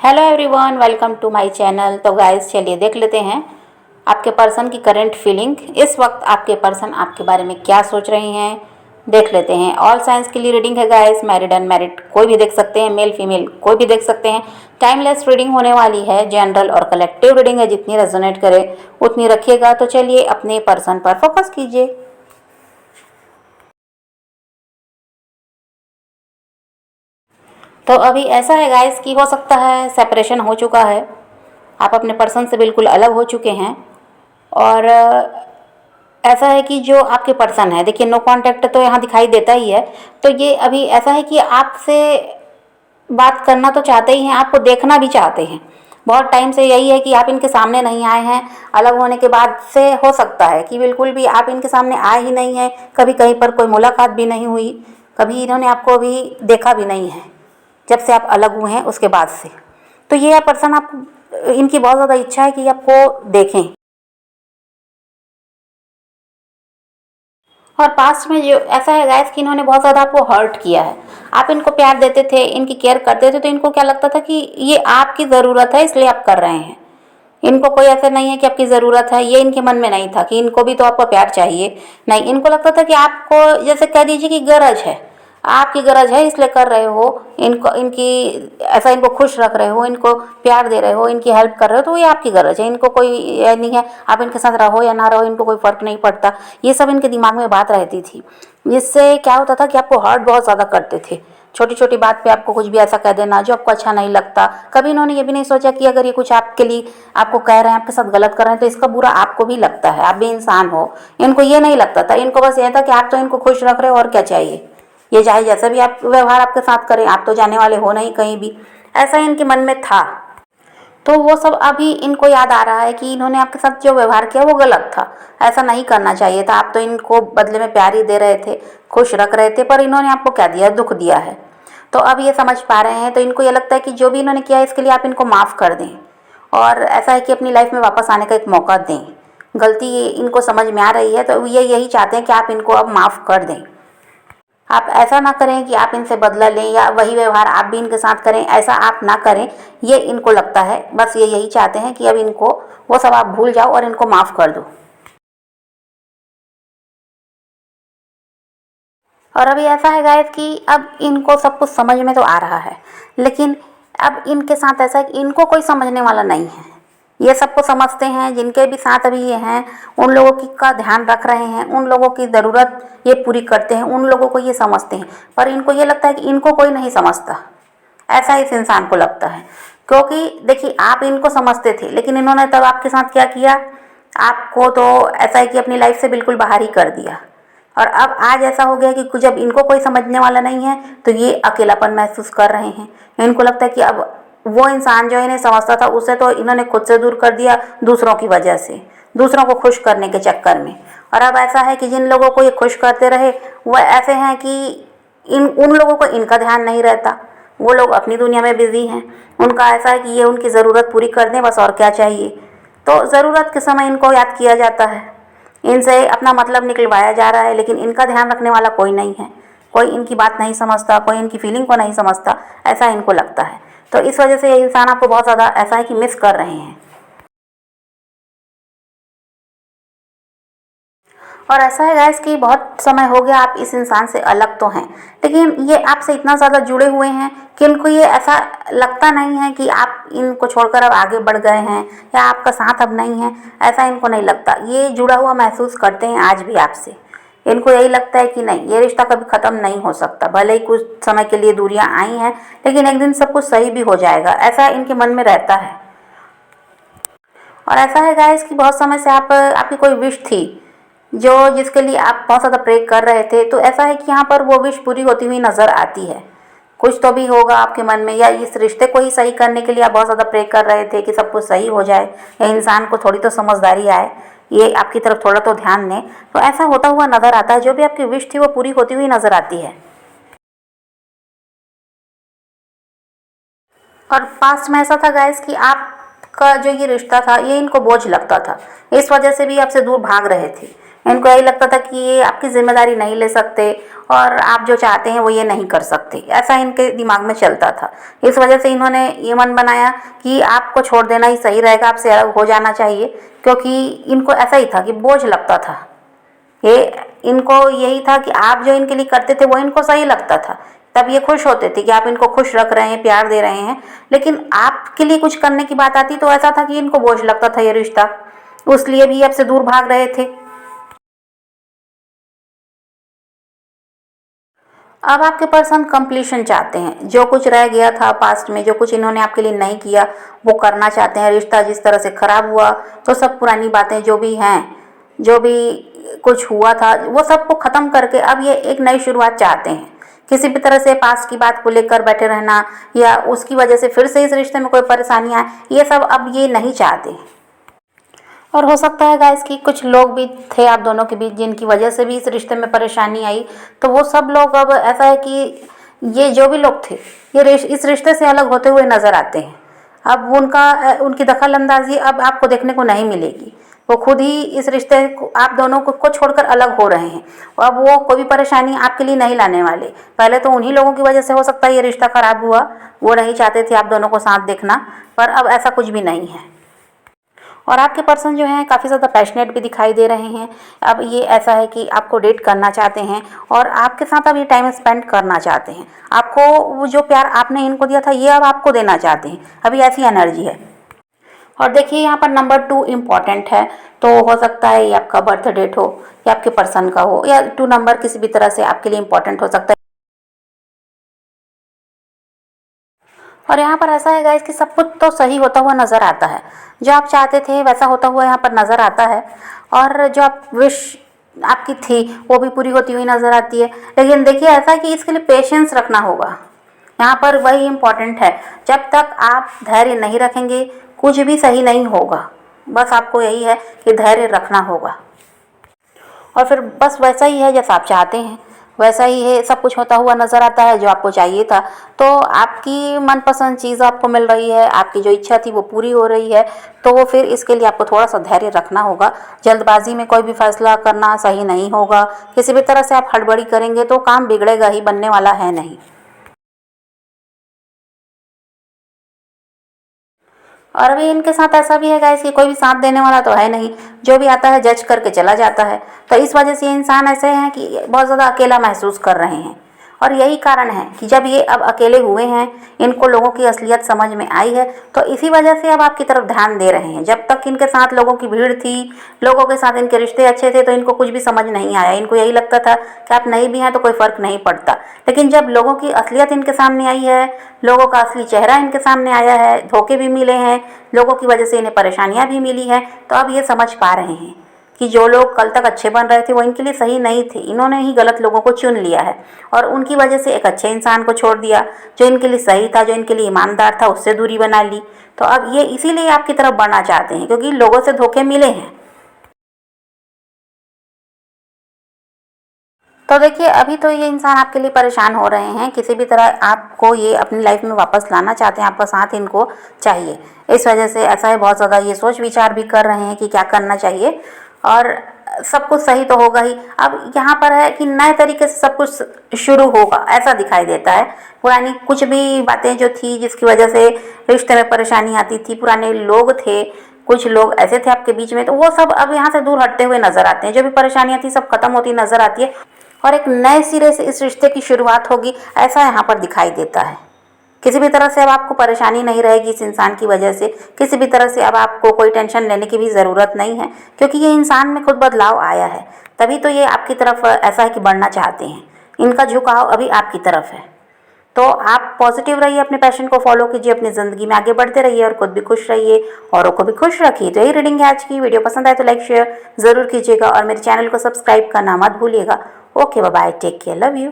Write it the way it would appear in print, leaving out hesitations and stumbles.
Hello everyone, welcome to my channel. तो guys चलिए देख लेते हैं आपके पर्सन की करंट फीलिंग। इस वक्त आपके पर्सन आपके बारे में क्या सोच रहे हैं, देख लेते हैं। ऑल साइंस के लिए रीडिंग है गाइस, मैरिड अनमैरिड कोई भी देख सकते हैं, मेल फीमेल कोई भी देख सकते हैं। टाइमलेस रीडिंग होने वाली है, जनरल और कलेक्टिव रीडिंग है, जितनी रेजोनेट करे उतनी रखिएगा। तो चलिए अपने पर्सन पर फोकस कीजिए। तो अभी ऐसा है गाइस कि हो सकता है सेपरेशन हो चुका है, आप अपने पर्सन से बिल्कुल अलग हो चुके हैं। और ऐसा है कि जो आपके पर्सन है, देखिए नो कांटेक्ट तो यहाँ दिखाई देता ही है। तो ये अभी ऐसा है कि आपसे बात करना तो चाहते ही हैं, आपको देखना भी चाहते हैं। बहुत टाइम से यही है कि आप इनके सामने नहीं आए हैं। अलग होने के बाद से हो सकता है कि बिल्कुल भी आप इनके सामने आए ही नहीं हैं, कभी कहीं पर कोई मुलाकात भी नहीं हुई, कभी इन्होंने आपको अभी देखा भी नहीं है जब से आप अलग हुए हैं उसके बाद से। तो ये पर्सन आप, इनकी बहुत ज़्यादा इच्छा है कि आपको देखें। और पास्ट में जो ऐसा है गाइस कि इन्होंने बहुत ज़्यादा आपको हर्ट किया है। आप इनको प्यार देते थे, इनकी केयर करते थे, तो इनको क्या लगता था कि ये आपकी ज़रूरत है इसलिए आप कर रहे हैं। इनको कोई ऐसा नहीं है कि आपकी ज़रूरत है, ये इनके मन में नहीं था कि इनको भी तो आपका प्यार चाहिए। नहीं, इनको लगता था कि आपको जैसे कह दीजिए कि गरज है, आपकी गरज है इसलिए कर रहे हो। इनको इनकी ऐसा इनको खुश रख रहे हो, इनको प्यार दे रहे हो, इनकी हेल्प कर रहे हो, तो ये आपकी गरज है। इनको कोई ये नहीं है आप इनके साथ रहो या ना रहो, इनको कोई फ़र्क नहीं पड़ता। ये सब इनके दिमाग में बात रहती थी, जिससे क्या होता था कि आपको हर्ट बहुत ज़्यादा करते थे। छोटी छोटी बात पे आपको कुछ भी ऐसा कह देना जो आपको अच्छा नहीं लगता। कभी इन्होंने ये भी नहीं सोचा कि अगर ये कुछ आपके लिए आपको कह रहे हैं, आपके साथ गलत कर रहे हैं, तो इसका बुरा आपको भी लगता है, आप भी इंसान हो। इनको ये नहीं लगता था, इनको बस ये था कि आप तो इनको खुश रख रहे हो और क्या चाहिए। ये चाहे जैसा भी आप व्यवहार आपके साथ करें, आप तो जाने वाले हो नहीं कहीं भी, ऐसा इनके मन में था। तो वो सब अभी इनको याद आ रहा है कि इन्होंने आपके साथ जो व्यवहार किया वो गलत था, ऐसा नहीं करना चाहिए था। आप तो इनको बदले में प्यार ही दे रहे थे, खुश रख रहे थे, पर इन्होंने आपको क्या दिया, दुख दिया है। तो अब ये समझ पा रहे हैं, तो इनको ये लगता है कि जो भी इन्होंने किया इसके लिए आप इनको माफ़ कर दें। और ऐसा है कि अपनी लाइफ में वापस आने का एक मौका दें। गलती इनको समझ में आ रही है, तो ये यही चाहते हैं कि आप इनको अब माफ़ कर दें। आप ऐसा ना करें कि आप इनसे बदला लें या वही व्यवहार आप भी इनके साथ करें, ऐसा आप ना करें। ये इनको लगता है, बस ये यही चाहते हैं कि अब इनको वो सब आप भूल जाओ और इनको माफ़ कर दो। और अभी ऐसा है गाइस कि अब इनको सब कुछ समझ में तो आ रहा है, लेकिन अब इनके साथ ऐसा है कि इनको कोई समझने वाला नहीं है। ये सबको समझते हैं, जिनके भी साथ अभी ये हैं उन लोगों की का ध्यान रख रहे हैं, उन लोगों की ज़रूरत ये पूरी करते हैं, उन लोगों को ये समझते हैं। पर इनको ये लगता है कि इनको कोई नहीं समझता, ऐसा इस इंसान को लगता है। क्योंकि देखिए आप इनको समझते थे, लेकिन इन्होंने तब आपके साथ क्या किया, आपको तो ऐसा है कि अपनी लाइफ से बिल्कुल बाहर ही कर दिया। और अब आज ऐसा हो गया कि जब इनको कोई समझने वाला नहीं है तो ये अकेलापन महसूस कर रहे हैं। इनको लगता है कि अब वो इंसान जो इन्हें समझता था उसे तो इन्होंने खुद से दूर कर दिया, दूसरों की वजह से, दूसरों को खुश करने के चक्कर में। और अब ऐसा है कि जिन लोगों को ये खुश करते रहे वो ऐसे हैं कि इन उन लोगों को इनका ध्यान नहीं रहता, वो लोग अपनी दुनिया में बिजी हैं। उनका ऐसा है कि ये उनकी ज़रूरत पूरी कर दें बस, और क्या चाहिए। तो ज़रूरत के समय इनको याद किया जाता है, इनसे अपना मतलब निकलवाया जा रहा है, लेकिन इनका ध्यान रखने वाला कोई नहीं है। कोई इनकी बात नहीं समझता, कोई इनकी फीलिंग को नहीं समझता, ऐसा इनको लगता है। तो इस वजह से ये इंसान आपको बहुत ज़्यादा ऐसा है कि मिस कर रहे हैं। और ऐसा है गाइस कि बहुत समय हो गया आप इस इंसान से अलग तो हैं, लेकिन ये आपसे इतना ज़्यादा जुड़े हुए हैं कि इनको ये ऐसा लगता नहीं है कि आप इनको छोड़कर अब आगे बढ़ गए हैं या आपका साथ अब नहीं है। ऐसा इनको नहीं लगता, ये जुड़ा हुआ महसूस करते हैं आज भी आपसे। इनको यही लगता है कि नहीं, ये रिश्ता कभी ख़त्म नहीं हो सकता। भले ही कुछ समय के लिए दूरियां आई हैं, लेकिन एक दिन सब कुछ सही भी हो जाएगा, ऐसा इनके मन में रहता है। और ऐसा है गाइस कि बहुत समय से आपकी कोई विश थी जो जिसके लिए आप बहुत ज़्यादा प्रे कर रहे थे, तो ऐसा है कि यहाँ पर वो विश पूरी होती हुई नज़र आती है। कुछ तो भी होगा आपके मन में, या इस रिश्ते को ही सही करने के लिए आप बहुत ज़्यादा प्रे कर रहे थे कि सब कुछ सही हो जाए, या इंसान को थोड़ी तो समझदारी आए, ये आपकी तरफ थोड़ा तो ध्यान दें। तो ऐसा होता हुआ नज़र आता है, जो भी आपकी विश थी वो पूरी होती हुई नज़र आती है। और पास्ट में ऐसा था गाइस कि आपका जो ये रिश्ता था ये इनको बोझ लगता था, इस वजह से भी आपसे दूर भाग रहे थे। इनको यही लगता था कि ये आपकी जिम्मेदारी नहीं ले सकते और आप जो चाहते हैं वो ये नहीं कर सकते, ऐसा इनके दिमाग में चलता था। इस वजह से इन्होंने ये मन बनाया कि आपको छोड़ देना ही सही रहेगा, आपसे अलग हो जाना चाहिए, क्योंकि इनको ऐसा ही था कि बोझ लगता था। ये इनको यही था कि आप जो इनके लिए करते थे वो इनको सही लगता था, तब ये खुश होते थे कि आप इनको खुश रख रहे हैं, प्यार दे रहे हैं। लेकिन आपके लिए कुछ करने की बात आती तो ऐसा था कि इनको बोझ लगता था ये रिश्ता, उसलिए भी आपसे दूर भाग रहे थे। अब आपके पर्सन कंप्लीशन चाहते हैं, जो कुछ रह गया था पास्ट में, जो कुछ इन्होंने आपके लिए नहीं किया वो करना चाहते हैं। रिश्ता जिस तरह से खराब हुआ तो सब पुरानी बातें जो भी हैं, जो भी कुछ हुआ था वो सबको ख़त्म करके अब ये एक नई शुरुआत चाहते हैं। किसी भी तरह से पास्ट की बात को लेकर बैठे रहना या उसकी वजह से फिर से इस रिश्ते में कोई परेशानी आए, ये सब अब ये नहीं चाहते। और हो सकता है गाइस कि कुछ लोग भी थे आप दोनों के बीच जिनकी वजह से भी इस रिश्ते में परेशानी आई, तो वो सब लोग अब ऐसा है कि ये जो भी लोग थे ये इस रिश्ते से अलग होते हुए नज़र आते हैं। अब उनकी दखल अंदाजी अब आपको देखने को नहीं मिलेगी। वो खुद ही इस रिश्ते को आप दोनों को छोड़कर अलग हो रहे हैं। अब वो कोई भी परेशानी आपके लिए नहीं लाने वाले। पहले तो उन्हीं लोगों की वजह से हो सकता है ये रिश्ता खराब हुआ, वो नहीं चाहते थे आप दोनों को साथ देखना, पर अब ऐसा कुछ भी नहीं है। और आपके पर्सन जो हैं काफ़ी ज़्यादा पैशनेट भी दिखाई दे रहे हैं। अब ये ऐसा है कि आपको डेट करना चाहते हैं और आपके साथ अब ये टाइम स्पेंड करना चाहते हैं। आपको वो जो प्यार आपने इनको दिया था ये अब आपको देना चाहते हैं, अभी ऐसी एनर्जी है। और देखिए यहाँ पर नंबर 2 इम्पॉर्टेंट है, तो हो सकता है ये आपका बर्थ डेट हो या आपके पर्सन का हो, या 2 नंबर किसी भी तरह से आपके लिए इम्पॉर्टेंट हो सकता है। और यहाँ पर ऐसा है गाइस कि सब कुछ तो सही होता हुआ नज़र आता है, जो आप चाहते थे वैसा होता हुआ यहाँ पर नज़र आता है, और जो आप विश आपकी थी वो भी पूरी होती हुई नज़र आती है। लेकिन देखिए ऐसा है कि इसके लिए पेशेंस रखना होगा, यहाँ पर वही इम्पॉर्टेंट है। जब तक आप धैर्य नहीं रखेंगे कुछ भी सही नहीं होगा। बस आपको यही है कि धैर्य रखना होगा, और फिर बस वैसा ही है जैसा आप चाहते हैं वैसा ही है, सब कुछ होता हुआ नज़र आता है जो आपको चाहिए था। तो आपकी मनपसंद चीज़ आपको मिल रही है, आपकी जो इच्छा थी वो पूरी हो रही है, तो वो फिर इसके लिए आपको थोड़ा सा धैर्य रखना होगा। जल्दबाजी में कोई भी फैसला करना सही नहीं होगा। किसी भी तरह से आप हड़बड़ी करेंगे तो काम बिगड़ेगा ही, बनने वाला है नहीं। और अभी इनके साथ ऐसा भी है गाइस कि कोई भी साथ देने वाला तो है नहीं, जो भी आता है जज करके चला जाता है। तो इस वजह से ये इंसान ऐसे हैं कि बहुत ज़्यादा अकेला महसूस कर रहे हैं। और यही कारण है कि जब ये अब अकेले हुए हैं, इनको लोगों की असलियत समझ में आई है, तो इसी वजह से अब आपकी तरफ ध्यान दे रहे हैं। जब तक इनके साथ लोगों की भीड़ थी, लोगों के साथ इनके रिश्ते अच्छे थे, तो इनको कुछ भी समझ नहीं आया। इनको यही लगता था कि आप नहीं भी हैं तो कोई फ़र्क नहीं पड़ता। लेकिन जब लोगों की असलियत इनके सामने आई है, लोगों का असली चेहरा इनके सामने आया है, धोखे भी मिले हैं, लोगों की वजह से इन्हें परेशानियां भी मिली हैं, तो अब ये समझ पा रहे हैं कि जो लोग कल तक अच्छे बन रहे थे वो इनके लिए सही नहीं थे। इन्होंने ही गलत लोगों को चुन लिया है और उनकी वजह से एक अच्छे इंसान को छोड़ दिया, जो इनके लिए सही था, जो इनके लिए ईमानदार था, उससे दूरी बना ली। तो अब ये इसीलिए आपकी तरफ बढ़ना चाहते हैं, क्योंकि लोगों से धोखे मिले हैं। तो देखिए अभी तो ये इंसान आपके लिए परेशान हो रहे हैं, किसी भी तरह आपको ये अपनी लाइफ में वापस लाना चाहते हैं, आपका साथ इनको चाहिए। इस वजह से ऐसा है, बहुत ज़्यादा ये सोच विचार भी कर रहे हैं कि क्या करना चाहिए, और सब कुछ सही तो होगा ही। अब यहाँ पर है कि नए तरीके से सब कुछ शुरू होगा, ऐसा दिखाई देता है। पुरानी कुछ भी बातें जो थी जिसकी वजह से रिश्ते में परेशानी आती थी, पुराने लोग थे, कुछ लोग ऐसे थे आपके बीच में, तो वो सब अब यहाँ से दूर हटते हुए नजर आते हैं। जो भी परेशानियां थी सब खत्म होती नजर आती है और एक नए सिरे से इस रिश्ते की शुरुआत होगी, ऐसा यहाँ पर दिखाई देता है। किसी भी तरह से अब आपको परेशानी नहीं रहेगी इस इंसान की वजह से। किसी भी तरह से अब आपको कोई टेंशन लेने की भी ज़रूरत नहीं है, क्योंकि ये इंसान में खुद बदलाव आया है। तभी तो ये आपकी तरफ ऐसा है कि बढ़ना चाहते हैं। इनका झुकाव अभी आपकी तरफ है। तो आप पॉजिटिव रहिए, अपने पैशन को फॉलो कीजिए, अपनी ज़िंदगी में आगे बढ़ते रहिए और खुद भी खुश रहिए, औरों को भी खुश रखिए। तो यही रीडिंग है आज की। वीडियो पसंद आए तो लाइक शेयर ज़रूर कीजिएगा और मेरे चैनल को सब्सक्राइब करना मत भूलिएगा। Okay, bye bye, take care, love you.